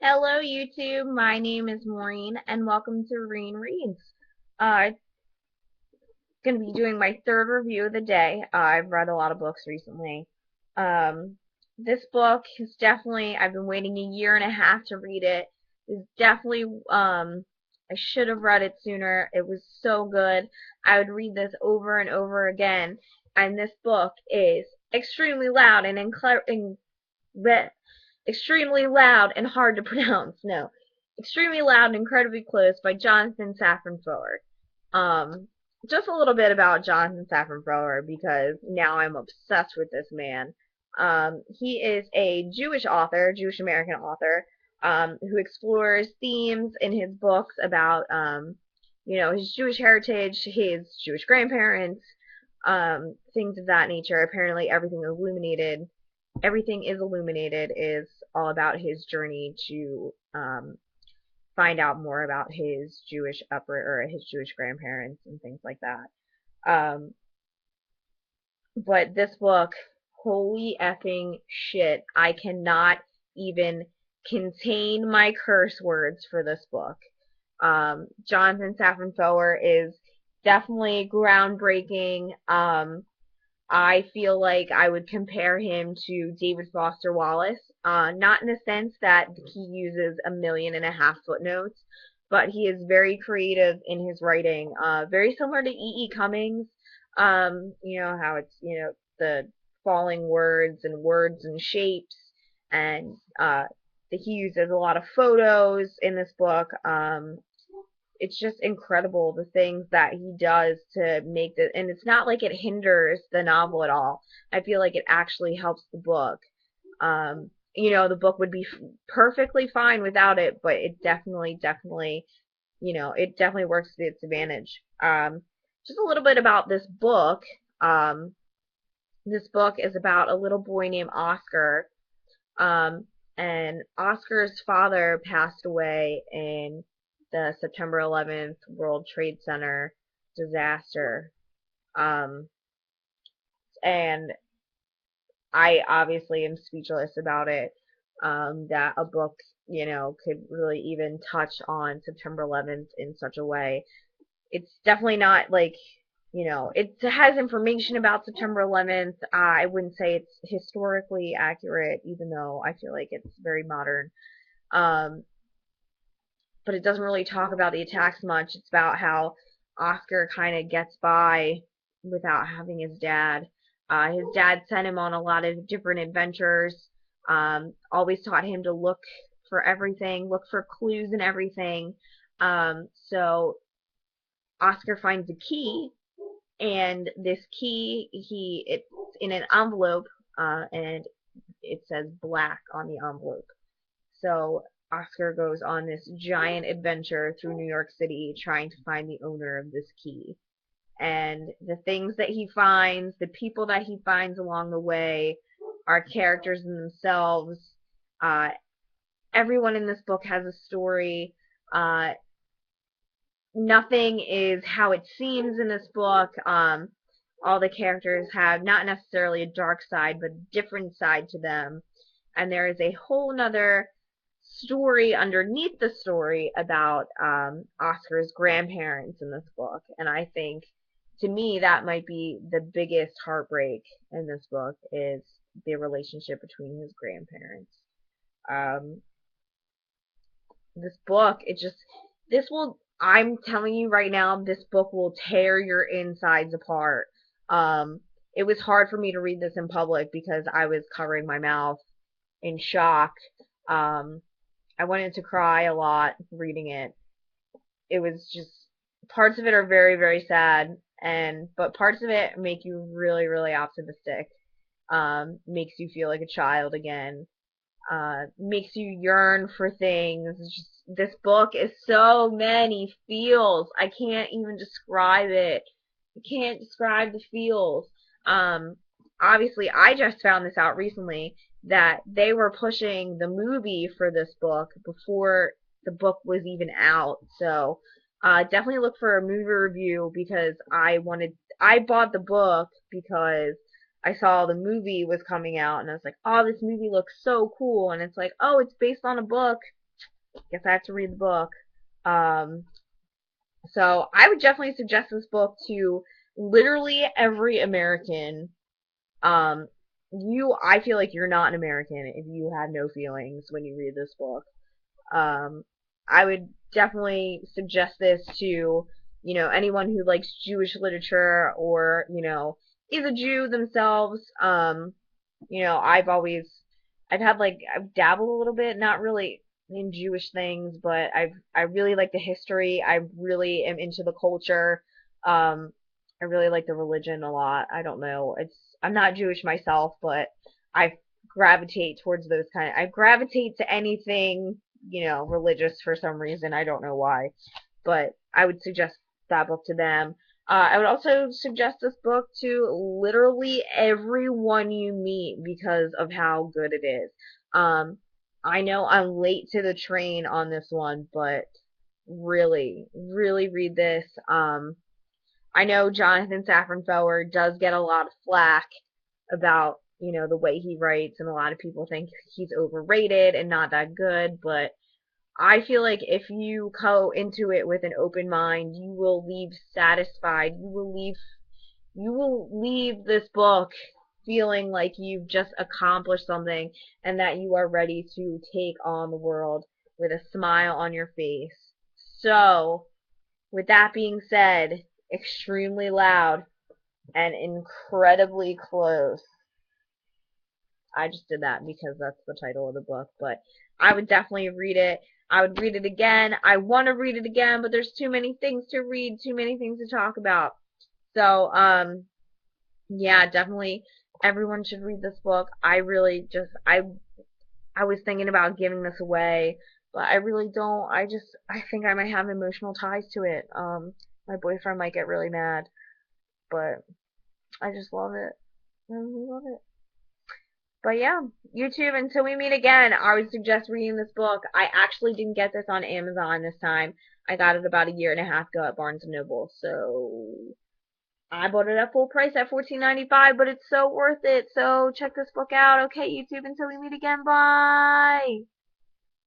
Hello YouTube, my name is Maureen and welcome to Reen Reads. I'm going to be doing my third review of the day. I've read a lot of books recently. Um, this book is definitely, I've been waiting a year and a half to read it. It's definitely, I should have read it sooner. It was so good. I would read this over and over again. And this book is extremely loud and extremely loud and hard to pronounce. No, extremely loud and incredibly close by Jonathan Safran Foer. Just a little bit about Jonathan Safran Foer because now I'm obsessed with this man. He is a Jewish author, Jewish American author, who explores themes in his books about, his Jewish heritage, his Jewish grandparents, things of that nature. Apparently, Everything is Illuminated is all about his journey to find out more about his Jewish or his Jewish grandparents and things like that. Um, but this book, holy effing shit, I cannot even contain my curse words for this book. Jonathan Safran Foer is definitely groundbreaking. I feel like I would compare him to David Foster Wallace, not in the sense that he uses 1.5 million footnotes, but he is very creative in his writing, very similar to E. E. Cummings. You know how it's the falling words and shapes, and that he uses a lot of photos in this book. It's just incredible the things that he does to make the, and it's not like it hinders the novel at all. I feel like it actually helps the book. The book would be perfectly fine without it, but it definitely, it definitely works to its advantage. Just a little bit about this book. Um, this book is about a little boy named Oscar. Um, and Oscar's father passed away in the September 11th World Trade Center disaster. Um, and I obviously am speechless about it. That a book, could really even touch on September 11th in such a way. It's definitely not like, it has information about September 11th. I wouldn't say it's historically accurate, even though I feel like it's very modern. Um, but it doesn't really talk about the attacks much. It's about how Oscar kind of gets by without having his dad. His dad sent him on a lot of different adventures. Always taught him to look for everything, look for clues in everything. So Oscar finds a key, and this key, it's in an envelope, and it says black on the envelope. So Oscar goes on this giant adventure through New York City trying to find the owner of this key. And the things that he finds, the people that he finds along the way, are characters in themselves. Uh, Everyone in this book has a story. Nothing is how it seems in this book. All the characters have not necessarily a dark side, but a different side to them. And there is a whole nother story underneath the story about Oscar's grandparents in this book. And I think, to me, that might be the biggest heartbreak in this book is the relationship between his grandparents. Um, this book, I'm telling you right now, this book will tear your insides apart. Um, it was hard for me to read this in public because I was covering my mouth in shock. Um, I wanted to cry a lot reading it. It was just, parts of it are very, very sad, but parts of it make you really, really optimistic. Makes you feel like a child again. Makes you yearn for things. This book is so many feels. I can't even describe it. I can't describe the feels. Um, Obviously, I just found this out recently that they were pushing the movie for this book before the book was even out. So, definitely look for a movie review because I bought the book because I saw the movie was coming out and I was like, oh, this movie looks so cool. And it's like, oh, it's based on a book. guess I have to read the book. Um, so I would definitely suggest this book to literally every American. Um, I feel like you're not an American if you have no feelings when you read this book. Um, I would definitely suggest this to, anyone who likes Jewish literature or, is a Jew themselves. I've had I've dabbled a little bit, not really in Jewish things, but I really like the history. I really am into the culture. Um, I really like the religion a lot. I don't know. I'm not Jewish myself, but I gravitate towards those I gravitate to anything, religious for some reason. I don't know why, but I would suggest that book to them. I would also suggest this book to literally everyone you meet because of how good it is. Um, I know I'm late to the train on this one, but really, really read this. I know Jonathan Safran Foer does get a lot of flack about, the way he writes, and a lot of people think he's overrated and not that good, but I feel like if you go into it with an open mind, you will leave satisfied. You will leave this book feeling like you've just accomplished something and that you are ready to take on the world with a smile on your face. So, with that being said, extremely loud and incredibly close. I just did that because that's the title of the book, but I would definitely read it. I would read it again. I want to read it again, but there's too many things to read, too many things to talk about. So, yeah, definitely everyone should read this book. I really just I was thinking about giving this away, but I really don't. I think I might have emotional ties to it. My boyfriend might get really mad, but I just love it. I really love it. But yeah, YouTube, until we meet again, I would suggest reading this book. I actually didn't get this on Amazon this time. I got it about a year and a half ago at Barnes& and Noble. So I bought it at full price at $14.95, but it's so worth it. So check this book out. Okay, YouTube, until we meet again. Bye.